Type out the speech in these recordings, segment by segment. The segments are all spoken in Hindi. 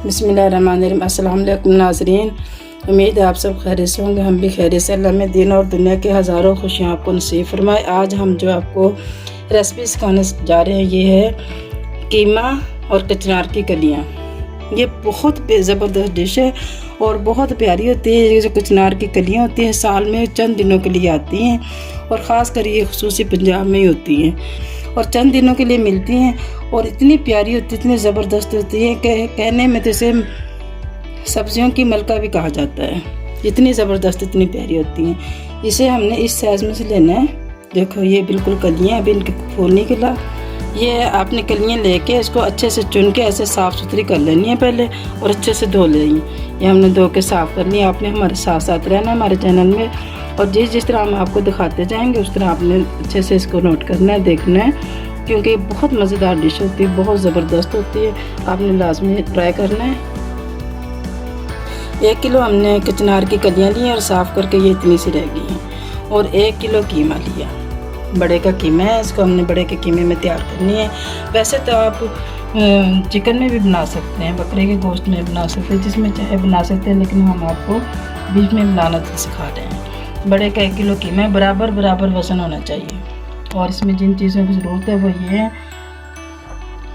बिस्मिल्लाहिर्रहमानिर्रहीम। अस्सलाम वालेकुम नाज़रीन, उम्मीद है आप सब खैरियत से होंगे। हम भी खैरियत से। अल्लाह में दिन और दुनिया की हज़ारों खुशियाँ आपको नसीब फरमाए। आज हम जो आपको रेसिपी सिखाने जा रहे हैं ये है कीमा और कचनार की कलियाँ। ये बहुत ज़बरदस्त डिश है और बहुत प्यारी होती है। ये जो कचनार की कलियाँ होती हैं साल में चंद दिनों के लिए आती हैं और ख़ास कर ये खुसूसी पंजाब में ही होती हैं और चंद दिनों के लिए मिलती हैं और इतनी प्यारी होती है, इतनी ज़बरदस्त होती है कि कहने में तो इसे सब्जियों की मलका भी कहा जाता है। इतनी ज़बरदस्त, इतनी प्यारी होती हैं। इसे हमने इस साइज़ में से लेना है। देखो ये बिल्कुल कलियाँ, अभी इनके फूल नहीं खिला। ये आपने कलियाँ लेके इसको अच्छे से चुन के ऐसे साफ़ सुथरी कर लेनी है पहले और अच्छे से धो लेनी है। ये हमने धो के साफ़ करनी है। आपने हमारे साथ साथ रहना हमारे चैनल में और जिस तरह हम आपको दिखाते जाएंगे उस तरह आपने अच्छे से इसको नोट करना है, देखना है, क्योंकि बहुत मज़ेदार डिश होती है, बहुत ज़बरदस्त होती है। आपने लाजमी ट्राई करना है। 1 किलो हमने कचनार की कलियाँ ली और साफ़ करके ये इतनी सी रह गई हैं और 1 किलो कीमा लिया। बड़े का कीमा है, इसको हमने बड़े के कीमे में तैयार करनी है। वैसे तो आप चिकन में भी बना सकते हैं, बकरे के गोश्त में बना सकते हैं, जिसमें चाहे बना सकते हैं, लेकिन हम आपको बीफ में बनाना सिखा रहे हैं। बड़े का 1 किलो कीमा है, बराबर वज़न होना चाहिए। और इसमें जिन चीज़ों की ज़रूरत है वो ये है।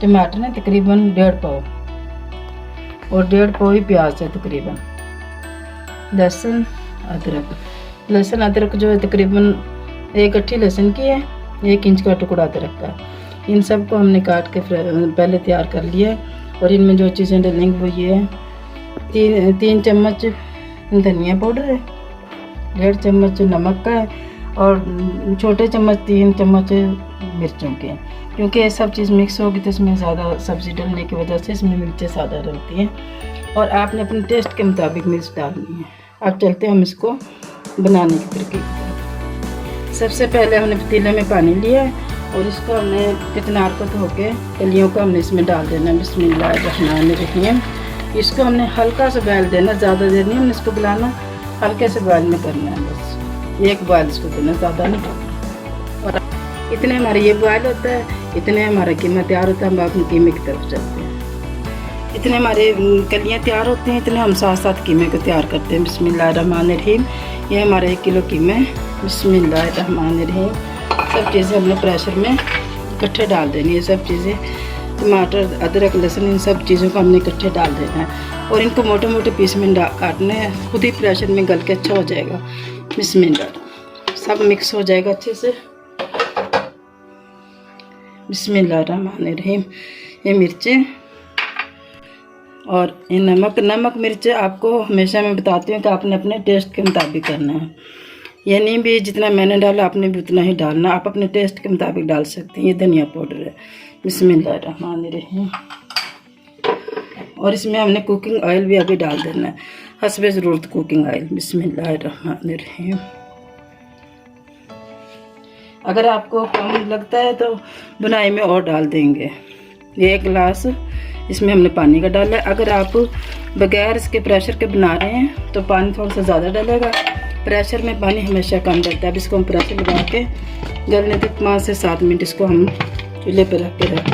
टमाटर है तकरीबन 1.5 पाव और 1.5 पाव ही प्याज है तकरीबन। लहसुन अदरक जो है तकरीबन 1 गट्ठी लहसुन की है, 1 इंच का टुकड़ा अदरक का। इन सब को हमने काट के पहले तैयार कर लिया है। और इनमें जो चीज़ें डालेंगे वो ये है। 3 चम्मच धनिया पाउडर है, 1.5 चम्मच नमक का है और छोटे चम्मच 3 चम्मच मिर्चों के, क्योंकि ये सब चीज़ मिक्स होगी तो इसमें ज़्यादा सब्ज़ी डालने की वजह से इसमें मिर्चें ज़्यादा डलती हैं और आपने अपने टेस्ट के मुताबिक मिर्च डालनी है। अब चलते हैं हम इसको बनाने की तरकीब। सबसे पहले हमने पतीले में पानी लिया है और इसको हमने कचनार को धो के कलियों को हमने इसमें डाल देना है। बिस्मिल्लाहिर्रहमानिर्रहीम। इसको हमने हल्का सा बॉयल देना, ज़्यादा देर नहीं हमने इसको बुलाना, हल्के से बॉयल में करना है। बस 1 बॉयल इसको देना, ज़्यादा नहीं करना। और इतने हमारे ये बॉयल होता है, इतने हमारा कीमा तैयार होता है। हम अपने कीमे की तरफ चलते हैं। इतने हमारे कलियाँ तैयार होते हैं, इतने हम साथ कीमे को तैयार करते हैं। बिस्मिल्लाहिर्रहमानिर्रहीम। ये हमारा 1 किलो कीमा है। बिस्मिल्लाहिर्रहमानिर्रहीम। सब चीज़ें हमने प्रेशर में इकट्ठे डाल देनी है। सब चीज़ें टमाटर अदरक लहसुन इन सब चीज़ों को हमने इकट्ठे डाल देना है और इनको मोटे मोटे पीस में काटना है। खुद ही प्रेशर में गल के अच्छा हो जाएगा। बिस्मिल्लाह, सब मिक्स हो जाएगा अच्छे से। बिस्मिल्लाहिर्रहमानिर्रहीम। ये मिर्चें और ये नमक मिर्च आपको हमेशा मैं बताती हूँ कि आपने अपने टेस्ट के मुताबिक करना है। ये नहीं भी जितना मैंने डाला आपने भी उतना ही डालना, आप अपने टेस्ट के मुताबिक डाल सकते हैं। ये धनिया पाउडर है। बिस्मिल्लाहिर्रहमानिर्रहीम। और इसमें हमने कुकिंग ऑयल भी अभी डाल देना है, हस्बे ज़रूरत कुकिंग ऑयल। बिस्मिल्लाहिर्रहमानिर्रहीम। अगर आपको कम लगता है तो बुनाई में और डाल देंगे। ये 1 गिलास इसमें हमने पानी का डाला है। अगर आप बगैर इसके प्रेशर के बना रहे हैं तो पानी थोड़ा सा ज़्यादा डालेगा। प्रेशर में पानी हमेशा कम डलता है। अब इसको हम प्रेशर लगा के गलने तक 5 से 7 मिनट इसको हम चूल्हे पर रख देते हैं।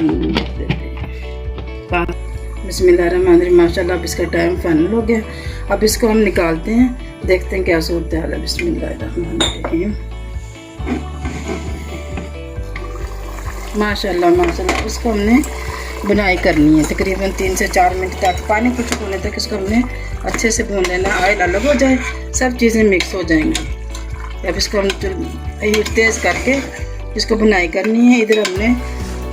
बिस्मिल्लाहिर्रहमानिर्रहीम। माशाल्लाह अब इसका टाइम फाइनल हो गया। अब इसको हम निकालते हैं, देखते हैं क्या सूरत हाल है। बिस्मिल्लाहिर्रहमानिर्रहीम। माशाल्लाह इसको हमने बुनाई करनी है तकरीबन 3 से 4 मिनट तक। पानी कुछ होने तक इसको हमने अच्छे से भून लेना, ऑयल अलग हो जाए, सब चीज़ें मिक्स हो जाएंगी। अब इसको हम हीट तेज़ करके इसको बुनाई करनी है। इधर हमने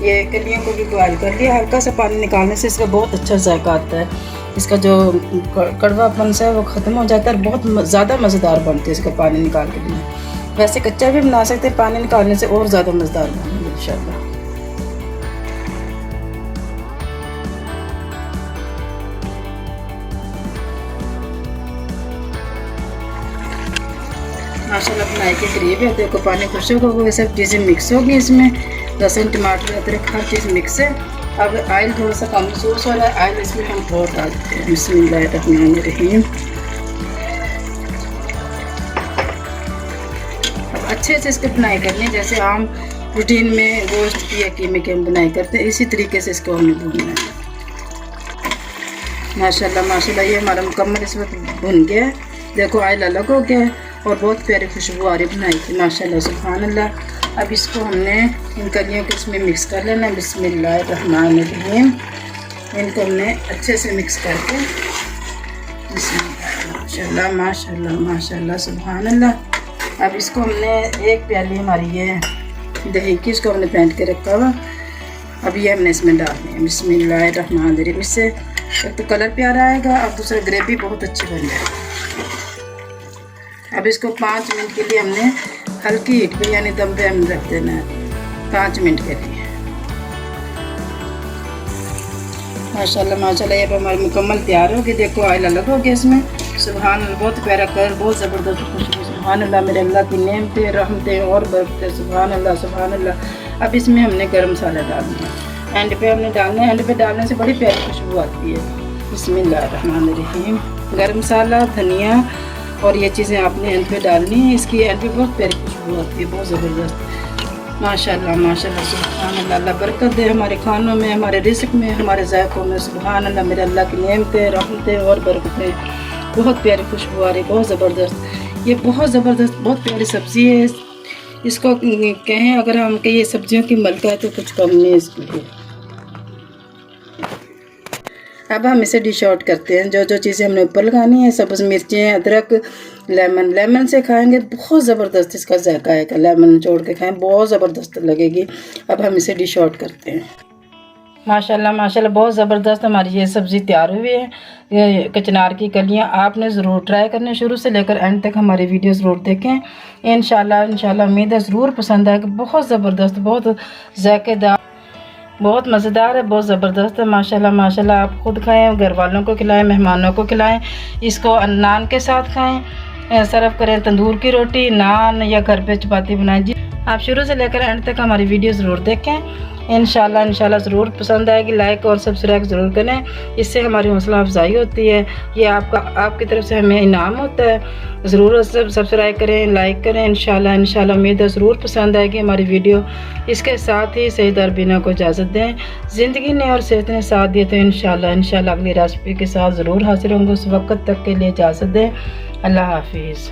ये कलियों को भी बॉयल कर लिया। हल्का सा पानी निकालने से इसका बहुत अच्छा जायका आता है। इसका जो कड़वापन सा है वो ख़त्म हो जाता है और बहुत ज़्यादा मज़ेदार बनती है इसका पानी निकाल के बनाए। वैसे कच्चा भी बना सकते हैं, पानी निकालने से और ज़्यादा मज़ेदार बनेगी इंशाल्लाह। माशाल्लाह बनाई के करीब है। देखो पानी खुश होगा, वो सब चीज़ें मिक्स होगी इसमें। लहसुन टमाटर अदरक हर चीज़ मिक्स है। अब ऑयल थोड़ा सा कम महसूस हो रहा है, ऑयल इसमें हम और डाल देते हैं। बिस्मिल्लाहिर्रहमानिर्रहीम। अब अच्छे से इसको बुनाई करनी है, जैसे आम रूटीन में गोश्त की या कीमे की हम बुनाई करते हैं, इसी तरीके से इसको हमें भूनना है। माशाल्लाह माशाल्लाह। ये हमारा मुकम्मल इस वक्त भुन गया है। देखो ऑयल अलग हो गया है और बहुत प्यारी खुशबू आ रही बनाई थी माशाल्लाह सुभान अल्लाह। अब इसको हमने इन कलियों को इसमें मिक्स कर लेना है। बिस्मिल्लाहिर्रहमानिर्रहीम। इनको हमने अच्छे से मिक्स करके माशाल्लाह माशाल्लाह माशाल्लाह सुभान अल्लाह। अब इसको हमने एक प्याली हमारी ये दही की इसको हमने फेंट के रखा हुआ। अब ये हमने इसमें डालनी है। बिस्मिल्लाहिर्रहमानिर्रहीम। इससे एक तो कलर प्यारा आएगा और दूसरा ग्रेवी बहुत अच्छी बन जाएगी। अब इसको 5 मिनट के लिए हमने हल्की हीट पे यानी दम पे हम रख देना है 5 मिनट के लिए। माशाल्लाह माशाल्लाह। ये हमारी मुकम्मल तैयार हो गई। देखो ऑयल अलग हो गया इसमें सुभान अल्लाह। बहुत प्यारा कलर, बहुत ज़बरदस्त खुशबू सुभान अल्लाह। मेरे अल्लाह की नेमतें रहमतें और बरकतें सुभान अल्लाह सुभान अल्लाह। अब इसमें हमने गरम मसाला डालना है। एंड पे हमने डालना है। एंड पे डालने से बड़ी प्यारी खुशबू आती है। बिस्मिल्लाहिर्रहमानिर्रहीम। गरम मसाला, धनिया और ये चीज़ें आपने एंड पे डालनी है। इसकी एंड पे बहुत प्यारी खुशबू आती है, बहुत ज़बरदस्त माशाल्लाह माशाल्लाह सुभान अल्लाह। अल्लाह बरकत दे हमारे खानों में, हमारे रिज़्क़ में, हमारे ज़ायक़ों में सुभान अल्लाह। मेरे अल्लाह की नेमतें रहमतें और बरकतें। बहुत प्यारी खुशबू आ रही, बहुत ज़बरदस्त। ये बहुत ज़बरदस्त बहुत प्यारी सब्ज़ी है। इसको कहें अगर हम कि ये सब्जियों की मलका है तो कुछ कम नहीं इसके लिए। अब हम इसे डिश आउट करते हैं। जो जो चीज़ें हमने ऊपर लगानी है, सब्ज़ मिर्चें, अदरक, लेमन से खाएंगे बहुत ज़बरदस्त इसका जायका आएगा। लेमन निचोड़ के खाएं बहुत ज़बरदस्त लगेगी। अब हम इसे डिश आउट करते हैं। माशाल्लाह माशाल्लाह। बहुत ज़बरदस्त हमारी ये सब्ज़ी तैयार हुई है। ये कचनार की कलियाँ आपने ज़रूर ट्राई करने, शुरू से लेकर एंड तक हमारी वीडियो ज़रूर देखें। इंशाल्लाह उम्मीद है ज़रूर पसंद आएगा। बहुत ज़बरदस्त, बहुत जायकेदार, बहुत मज़ेदार है, बहुत ज़बरदस्त है माशाल्लाह माशाल्लाह। आप खुद खाएं, घर वालों को खिलाएं, मेहमानों को खिलाएं। इसको नान के साथ खाएं, सर्व करें तंदूर की रोटी, नान या घर पे चपाती बनाएं। जी आप शुरू से लेकर एंड तक हमारी वीडियो ज़रूर देखें। इंशाल्लाह ज़रूर पसंद आएगी। लाइक और सब्सक्राइब ज़रूर करें, इससे हमारी हौसला अफजाई होती है। ये आपकी तरफ से हमें इनाम होता है। ज़रूर सब्सक्राइब करें, लाइक करें। इंशाल्लाह उम्मीद है ज़रूर पसंद आएगी हमारी वीडियो। इसके साथ ही सईद बीना को इजाज़त दें। ज़िंदगी ने और सेहत ने साथ दिए तो इंशाल्लाह अगली रेसिपी के साथ ज़रूर हाजिर होंगे। उस वक्त तक के लिए इजाज़त दें। अल्लाह हाफिज़।